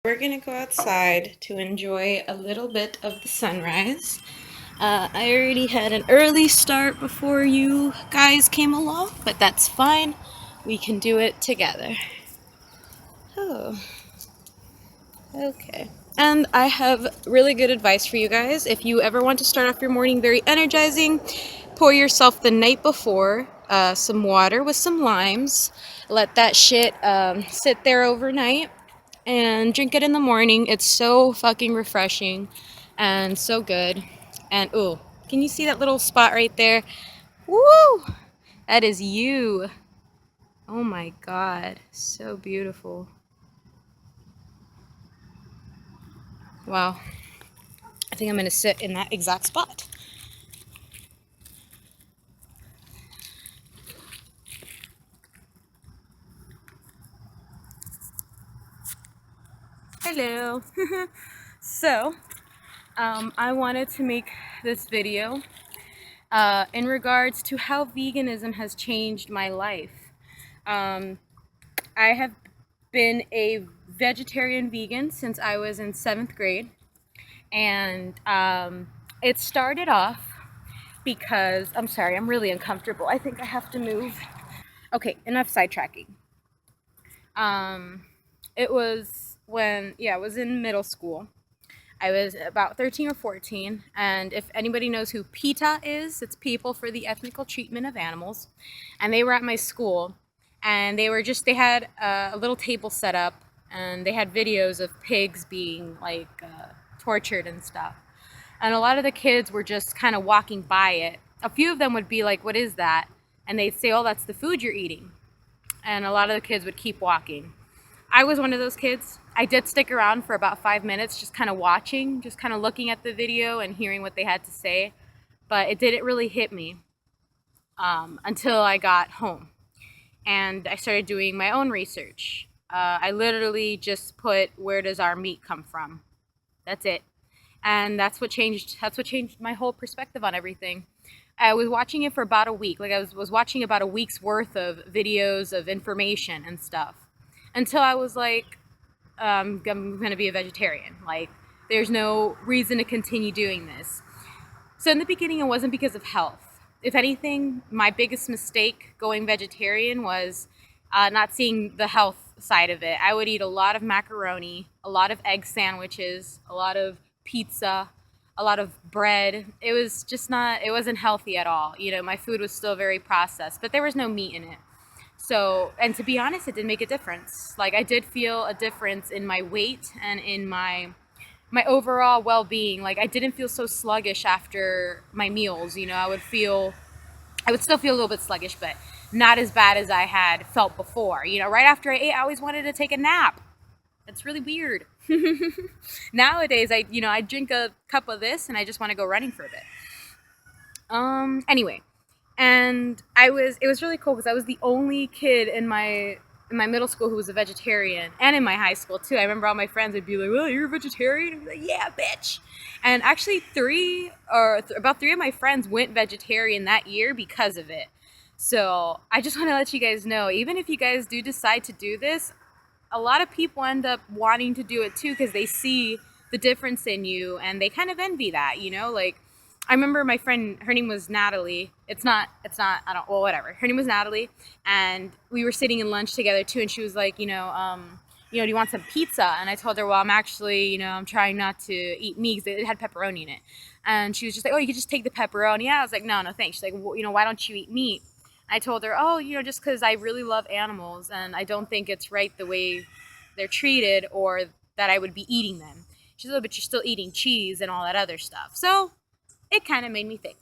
We're gonna go outside to enjoy a little bit of the sunrise. I already had an early start before you guys came along, but that's fine. We can do it together. Oh, okay. And I have really good advice for you guys. If you ever want to start off your morning very energizing, pour yourself the night before some water with some limes. Let that shit sit there overnight and drink it in the morning. It's so fucking refreshing and so good. And ooh, can you see that little spot right there? Woo! That is you. Oh my god, so beautiful. Wow. I think I'm gonna sit in that exact spot. Hello. So, I wanted to make this video in regards to how veganism has changed my life. Um, I have been a vegetarian vegan since I was in 7th grade, and it started off because I'm sorry, I'm really uncomfortable. I think I have to move. Okay, enough sidetracking. Um, it was when, yeah, I was in middle school. I was about 13 or 14, and if anybody knows who PETA is, it's People for the Ethical Treatment of Animals, and they were at my school, and they had a little table set up, and they had videos of pigs being tortured and stuff, and a lot of the kids were just kind of walking by it. A few of them would be like, "What is that?" And they'd say, "Oh, that's the food you're eating," and a lot of the kids would keep walking. I was one of those kids. I did stick around for about 5 minutes, just kind of watching, just kind of looking at the video and hearing what they had to say. But it didn't really hit me until I got home and I started doing my own research. I literally just put, "Where does our meat come from?" That's it. And that's what changed. That's what changed my whole perspective on everything. I was watching it for about a week. Like I was watching about a week's worth of videos of information and stuff until I was like, I'm going to be a vegetarian. Like, there's no reason to continue doing this. So in the beginning, it wasn't because of health. If anything, my biggest mistake going vegetarian was not seeing the health side of it. I would eat a lot of macaroni, a lot of egg sandwiches, a lot of pizza, a lot of bread. It was just not, it wasn't healthy at all. You know, my food was still very processed, but there was no meat in it. So, and to be honest, it did make a difference. Like, I did feel a difference in my weight and in my overall well-being. Like, I didn't feel so sluggish after my meals. You know, I would still feel a little bit sluggish, but not as bad as I had felt before. You know, right after I ate, I always wanted to take a nap. It's really weird. Nowadays, I drink a cup of this and I just want to go running for a bit. Anyway, and it was really cool because I was the only kid in my middle school who was a vegetarian, and in my high school too. I remember all my friends would be like, "Well, you're a vegetarian?" I'd be like, "Yeah, bitch." And actually, about three of my friends went vegetarian that year because of it. So I just want to let you guys know, even if you guys do decide to do this, a lot of people end up wanting to do it too because they see the difference in you and they kind of envy that, you know? Like, I remember my friend, her name was Natalie. I don't, well, whatever. Her name was Natalie, and we were sitting in lunch together too, and she was like, do you want some pizza? And I told her, well, I'm actually, I'm trying not to eat meat because it had pepperoni in it. And she was just like, oh, you could just take the pepperoni. Yeah, I was like, no, no, thanks. She's like, well, why don't you eat meat? I told her, oh, just because I really love animals and I don't think it's right the way they're treated or that I would be eating them. She's like, but you're still eating cheese and all that other stuff. So it kind of made me think.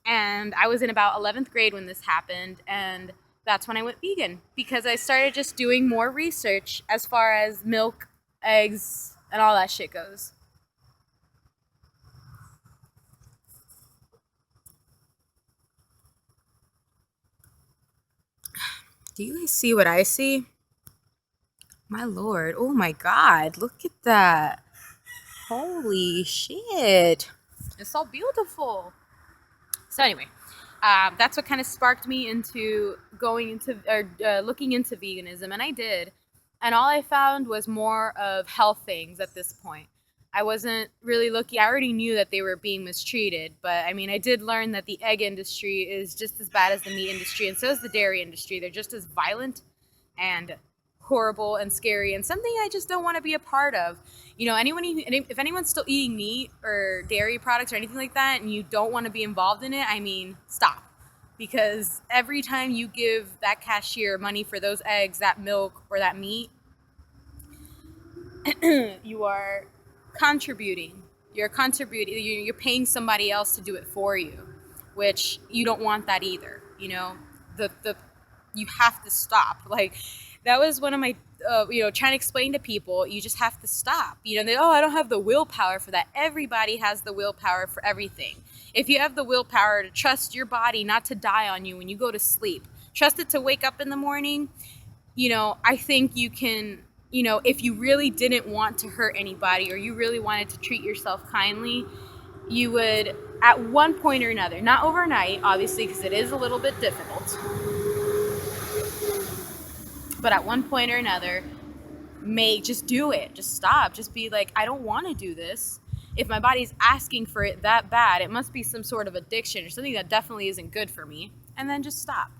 And I was in about 11th grade when this happened, and that's when I went vegan because I started just doing more research as far as milk, eggs, and all that shit goes. Do you guys see what I see? My lord. Oh my god. Look at that. Holy shit. It's so beautiful. So anyway, that's what kind of sparked me into going into or looking into veganism, and I did. And all I found was more of health things at this point. I wasn't really looking, I already knew that they were being mistreated, but I mean, I did learn that the egg industry is just as bad as the meat industry, and so is the dairy industry. They're just as violent and horrible and scary, and something I just don't want to be a part of. You know, if anyone's still eating meat or dairy products or anything like that, and you don't want to be involved in it, I mean, stop. Because every time you give that cashier money for those eggs, that milk, or that meat, you are contributing. You're contributing. You're paying somebody else to do it for you, which you don't want that either. You know, the you have to stop. Like that was one of my trying to explain to people. You just have to stop. You know, I don't have the willpower for that. Everybody has the willpower for everything. If you have the willpower to trust your body not to die on you when you go to sleep, trust it to wake up in the morning, I think you can, if you really didn't want to hurt anybody or you really wanted to treat yourself kindly, you would, at one point or another, not overnight, obviously, because it is a little bit difficult, but at one point or another, just do it. Just stop. Just be like, I don't want to do this. If my body's asking for it that bad, it must be some sort of addiction or something that definitely isn't good for me. And then just stop.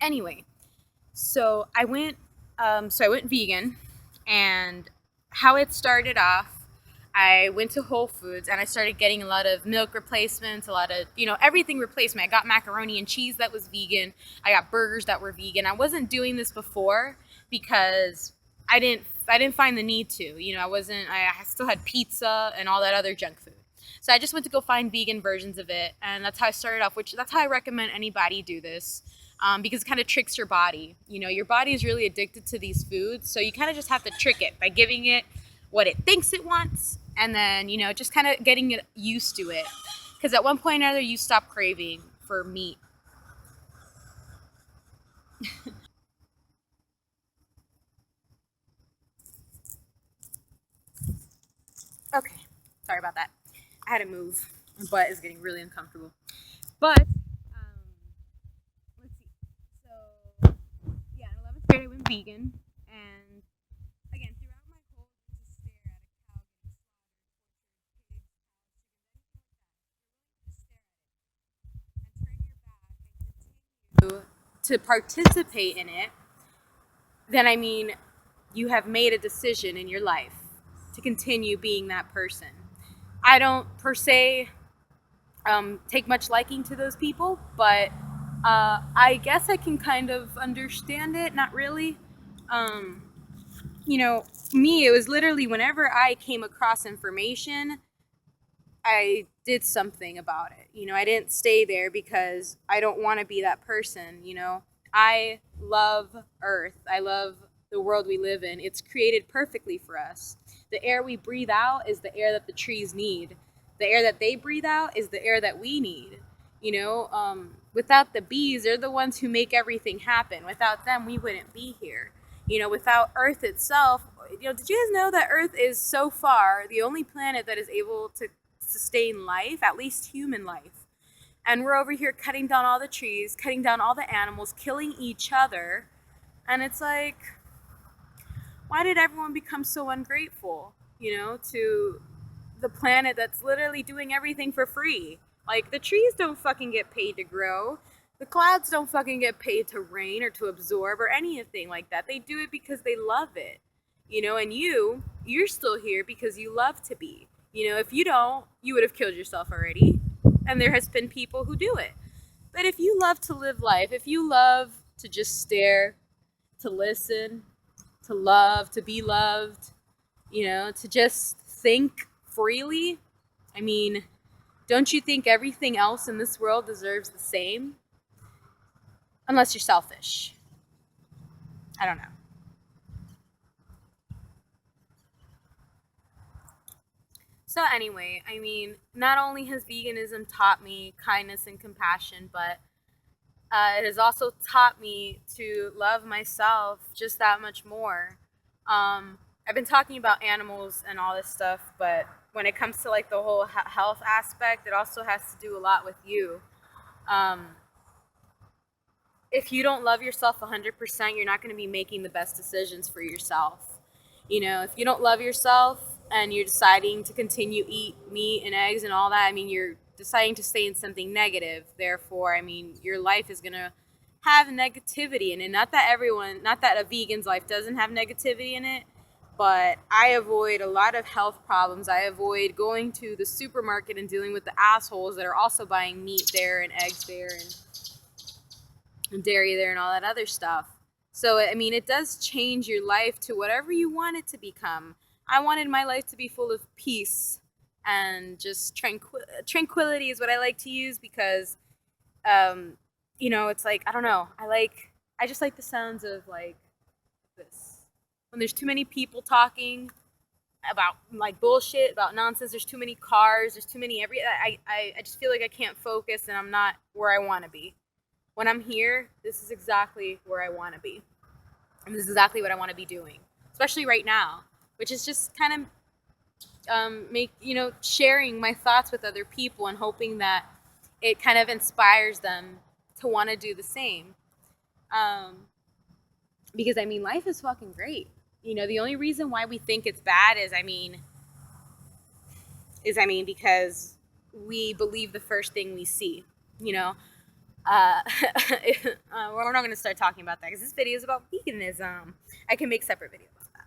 Anyway, so I went vegan, and how it started off, I went to Whole Foods and I started getting a lot of milk replacements, a lot of, everything replacement. I got macaroni and cheese that was vegan. I got burgers that were vegan. I wasn't doing this before because I didn't find the need to. I still had pizza and all that other junk food. So I just went to go find vegan versions of it, and that's how I started off, which that's how I recommend anybody do this. Because it kind of tricks your body. Your body is really addicted to these foods, so you kind of just have to trick it by giving it what it thinks it wants, and then, just kind of getting it used to it. Because at one point or another, you stop craving for meat. Okay, sorry about that. I had to move. My butt is getting really uncomfortable. But, let's see. So, yeah, in 11th grade, I went vegan, and again, throughout my whole to stare at a cow getting slaughtered, tortured, pigs, cows, chickens, anything like that. You're willing to stare at it and turn your back and continue to participate in it, then I mean, you have made a decision in your life to continue being that person. I don't per se take much liking to those people, but I guess I can kind of understand it. Not really. Um, Me, it was literally whenever I came across information, I did something about it. I didn't stay there because I don't want to be that person. I love Earth. I love the world we live in. It's created perfectly for us. The air we breathe out is the air that the trees need. The air that they breathe out is the air that we need. Without the bees, they're the ones who make everything happen. Without them, we wouldn't be here. Without Earth itself, did you guys know that Earth is so far the only planet that is able to sustain life, at least human life? And we're over here cutting down all the trees, cutting down all the animals, killing each other. And it's like, why did everyone become so ungrateful, to the planet that's literally doing everything for free? Like, the trees don't fucking get paid to grow. The clouds don't fucking get paid to rain or to absorb or anything like that. They do it because they love it. And you're still here because you love to be. If you don't, you would have killed yourself already. And there has been people who do it. But if you love to live life, if you love to just stare, to listen, to love, to be loved, to just think freely, I mean, don't you think everything else in this world deserves the same? Unless you're selfish. I don't know. So, anyway, I mean, not only has veganism taught me kindness and compassion, but it has also taught me to love myself just that much more. I've been talking about animals and all this stuff, but when it comes to like the whole health aspect, it also has to do a lot with you. Um, if you don't love yourself 100%, you're not going to be making the best decisions for yourself. You know, if you don't love yourself and you're deciding to continue eat meat and eggs and all that, I mean, you're deciding to stay in something negative. Therefore, I mean, your life is going to have negativity in it. Not that everyone, not that a vegan's life doesn't have negativity in it, but I avoid a lot of health problems. I avoid going to the supermarket and dealing with the assholes that are also buying meat there and eggs there and dairy there and all that other stuff. So, I mean, it does change your life to whatever you want it to become. I wanted my life to be full of peace and just tranquility is what I like to use because, you know, it's like, I don't know. I just like the sounds of like this. When there's too many people talking about like bullshit, about nonsense, there's too many cars, there's too many I just feel like I can't focus and I'm not where I want to be. When I'm here, this is exactly where I want to be. And this is exactly what I want to be doing, especially right now, which is just kind of sharing my thoughts with other people and hoping that it kind of inspires them to want to do the same. Because I mean, life is fucking great. You know, the only reason why we think it's bad is, because we believe the first thing we see, you know. We're not going to start talking about that because this video is about veganism. I can make separate videos about that.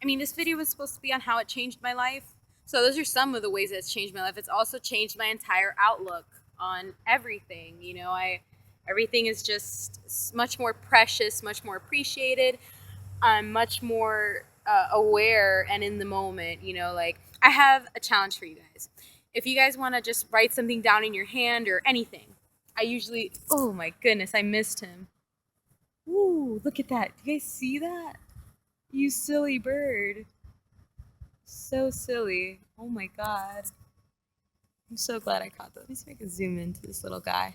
I mean, this video was supposed to be on how it changed my life. So those are some of the ways that it's changed my life. It's also changed my entire outlook on everything. You know, everything is just much more precious, much more appreciated. I'm much more aware and in the moment. You know, like I have a challenge for you guys. If you guys want to just write something down in your hand or anything, I usually, oh my goodness, I missed him. Ooh, look at that. Do you guys see that? You silly bird. So silly. Oh my god. I'm so glad I caught that. Let me see if I can zoom into this little guy.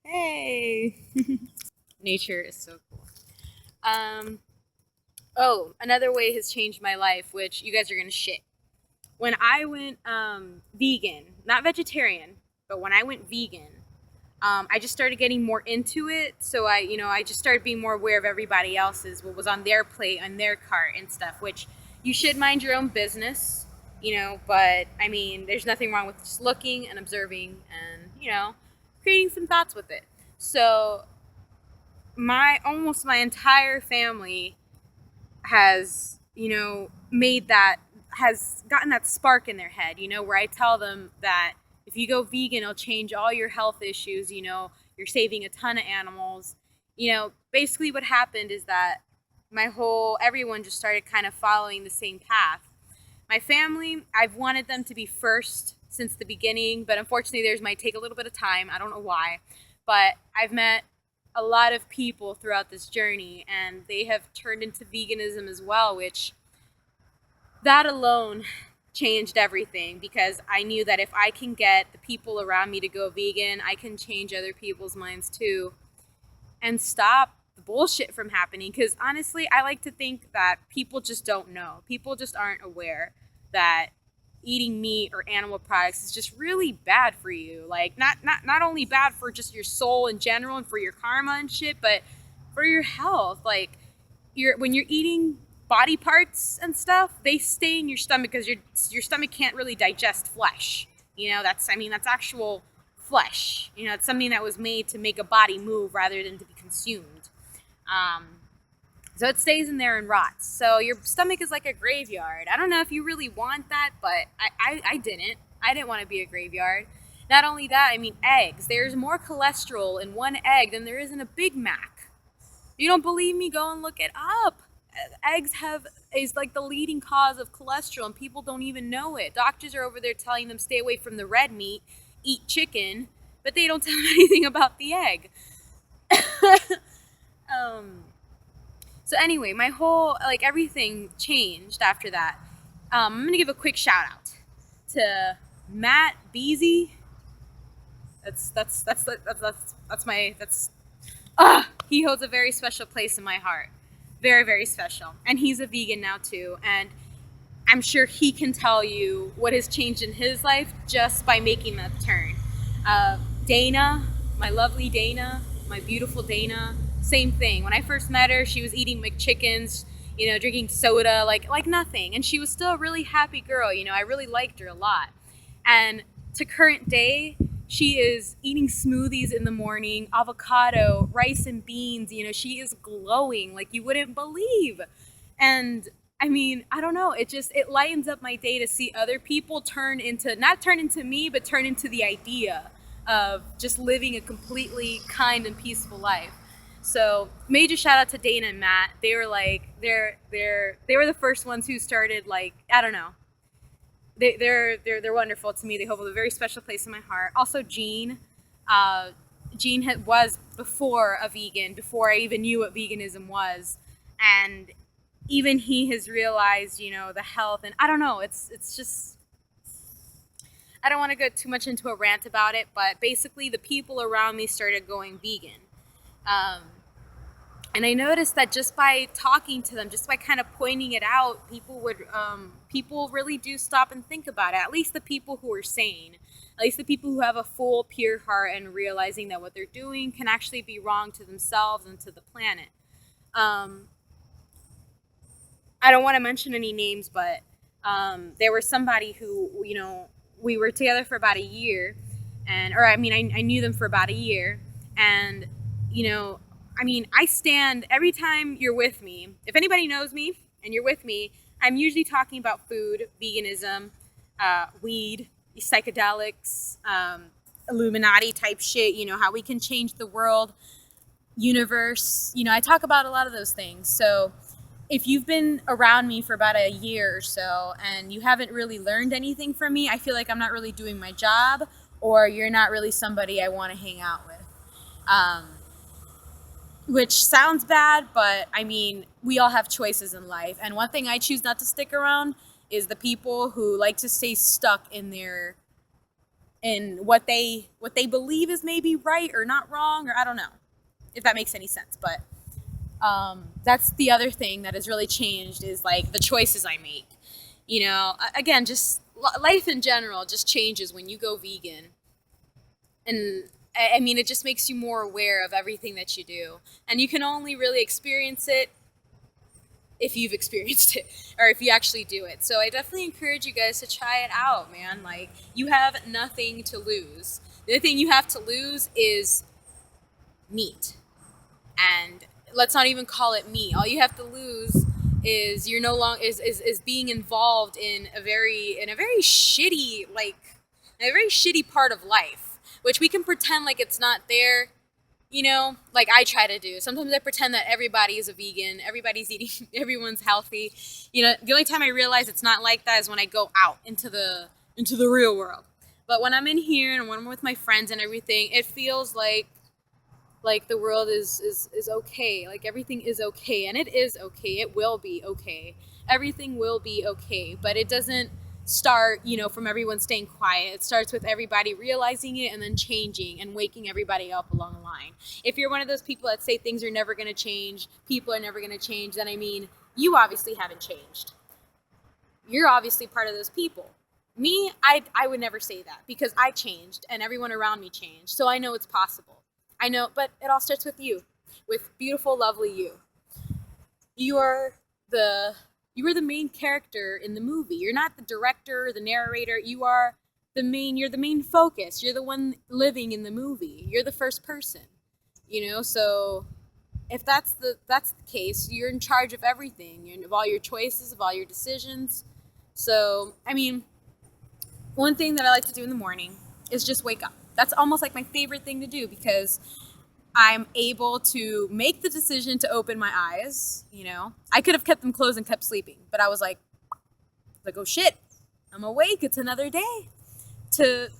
Hey! Nature is so cool. Oh, another way has changed my life, which you guys are gonna shit. When I went vegan, not vegetarian, but when I went vegan, I just started getting more into it. So I just started being more aware of everybody else's, what was on their plate, on their cart and stuff, which you should mind your own business, you know, but I mean, there's nothing wrong with just looking and observing and, you know, creating some thoughts with it. So almost my entire family has, you know, has gotten that spark in their head, you know, where I tell them that if you go vegan, it'll change all your health issues, you know, you're saving a ton of animals. You know, basically what happened is that everyone just started kind of following the same path. My family, I've wanted them to be first since the beginning, but unfortunately theirs might take a little bit of time. I don't know why, but I've met a lot of people throughout this journey and they have turned into veganism as well, which that alone changed everything because I knew that if I can get the people around me to go vegan, I can change other people's minds too and stop the bullshit from happening. Because honestly, I like to think that people just don't know. People just aren't aware that eating meat or animal products is just really bad for you. Like not only bad for just your soul in general and for your karma and shit, but for your health. Like when you're eating body parts and stuff, they stay in your stomach because your stomach can't really digest flesh. You know, that's actual flesh. You know, it's something that was made to make a body move rather than to be consumed. So it stays in there and rots. So your stomach is like a graveyard. I don't know if you really want that, but I didn't. I didn't want to be a graveyard. Not only that, I mean, eggs. There's more cholesterol in one egg than there is in a Big Mac. You don't believe me? Go and look it up. Eggs is like the leading cause of cholesterol and people don't even know it. Doctors are over there telling them stay away from the red meat, eat chicken, but they don't tell them anything about the egg. So anyway, my whole, like, everything changed after that. I'm gonna give a quick shout out to Matt Beasy. he holds a very special place in my heart. Very, very special. And he's a vegan now too. And I'm sure he can tell you what has changed in his life just by making that turn. Dana, my lovely Dana, my beautiful Dana, same thing. When I first met her, she was eating McChickens, drinking soda, like nothing. And she was still a really happy girl. I really liked her a lot. And to current day, she is eating smoothies in the morning, avocado, rice and beans. She is glowing like you wouldn't believe. And I mean, I don't know. It lightens up my day to see other people not turn into me, but turn into the idea of just living a completely kind and peaceful life. So major shout out to Dana and Matt. They were they were the first ones who started, I don't know. They're wonderful to me. They hold a very special place in my heart. Also Gene. Gene was before a vegan, before I even knew what veganism was. And even he has realized, the health, and I don't know, it's just, I don't want to go too much into a rant about it, but basically the people around me started going vegan. And I noticed that just by talking to them, just by kind of pointing it out, people really do stop and think about it. At least the people who are sane, at least the people who have a full, pure heart and realizing that what they're doing can actually be wrong to themselves and to the planet. I don't want to mention any names, but there was somebody who, we were together for about a year, I knew them for about a year, and, I stand every time you're with me. If anybody knows me and you're with me, I'm usually talking about food, veganism, weed, psychedelics, Illuminati type shit, how we can change the world, universe. I talk about a lot of those things. So if you've been around me for about a year or so and you haven't really learned anything from me, I feel like I'm not really doing my job, or you're not really somebody I want to hang out with. Which sounds bad, but we all have choices in life. And one thing I choose not to stick around is the people who like to stay stuck in what they believe is maybe right or not wrong, or I don't know if that makes any sense. But that's the other thing that has really changed, is the choices I make. Again, just life in general just changes when you go vegan. And it just makes you more aware of everything that you do. And you can only really experience it if you've experienced it, or if you actually do it. So I definitely encourage you guys to try it out, man. You have nothing to lose. The only thing you have to lose is meat. And let's not even call it meat. All you have to lose is you're no longer is being involved in a very shitty part of life, which we can pretend like it's not there, like I try to do. Sometimes I pretend that everybody is a vegan, everybody's eating, everyone's healthy. The only time I realize it's not like that is when I go out into the real world. But when I'm in here and when I'm with my friends and everything, it feels like the world is okay. Like everything is okay, and it is okay. It will be okay. Everything will be okay, but it doesn't start, from everyone staying quiet. It starts with everybody realizing it and then changing and waking everybody up along the line. If you're one of those people that say things are never going to change, people are never going to change, then you obviously haven't changed. You're obviously part of those people. Me, I would never say that, because I changed and everyone around me changed. So I know it's possible. I know, but it all starts with you, with beautiful, lovely you. You are the main character in the movie. You're not the director or the narrator. You're the main focus. You're the one living in the movie. You're the first person, so if that's the case, you're in charge of everything, of all your choices, of all your decisions. So, one thing that I like to do in the morning is just wake up. That's almost like my favorite thing to do, because I'm able to make the decision to open my eyes. I could have kept them closed and kept sleeping, but I was like, oh shit, I'm awake. It's another day to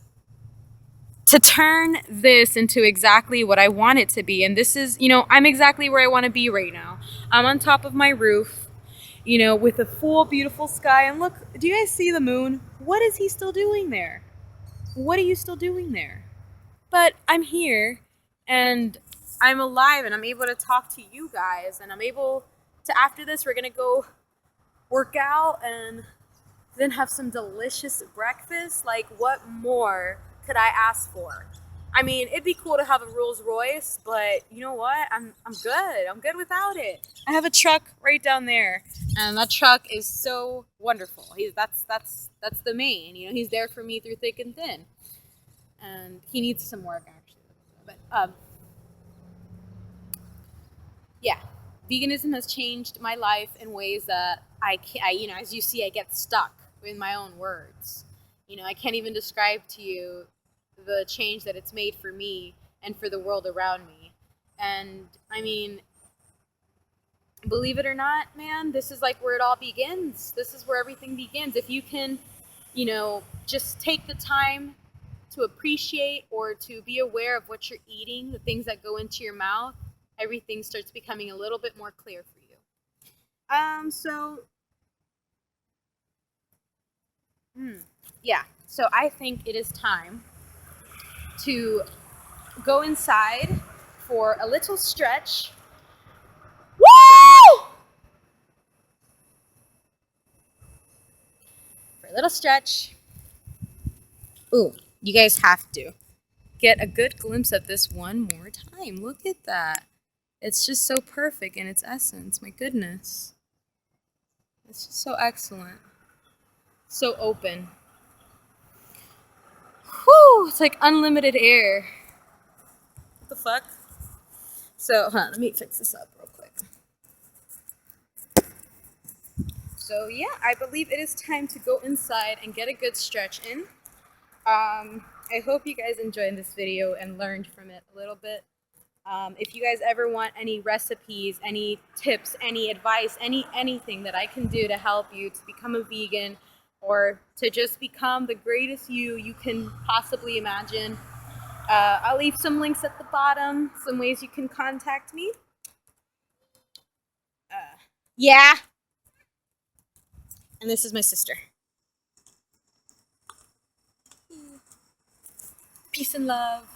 turn this into exactly what I want it to be. And this is, I'm exactly where I want to be right now. I'm on top of my roof, with a full, beautiful sky. And look, do you guys see the moon? What is he still doing there? What are you still doing there? But I'm here, and I'm alive and I'm able to talk to you guys, and I'm able to, after this, we're gonna go work out and then have some delicious breakfast. Like, what more could I ask for? I mean, it'd be cool to have a Rolls Royce, but you know what? I'm good. I'm good without it. I have a truck right down there, and that truck is so wonderful. That's the main. You know, he's there for me through thick and thin, and he needs some work actually. But yeah, veganism has changed my life in ways that you know, as you see, I get stuck in my own words. You know, I can't even describe to you the change that it's made for me and for the world around me. And I mean, believe it or not, man, this is like where it all begins. This is where everything begins. If you can, you know, just take the time to appreciate or to be aware of what you're eating, the things that go into your mouth, everything starts becoming a little bit more clear for you. Yeah, so I think it is time to go inside for a little stretch. Woo! For a little stretch. Ooh, you guys have to get a good glimpse of this one more time. Look at that. It's just so perfect in its essence. My goodness. It's just so excellent. So open. Whew, it's like unlimited air. What the fuck? So, let me fix this up real quick. So yeah, I believe it is time to go inside and get a good stretch in. I hope you guys enjoyed this video and learned from it a little bit. If you guys ever want any recipes, any tips, any advice, anything that I can do to help you to become a vegan or to just become the greatest you can possibly imagine, I'll leave some links at the bottom, some ways you can contact me. Yeah. And this is my sister. Peace and love.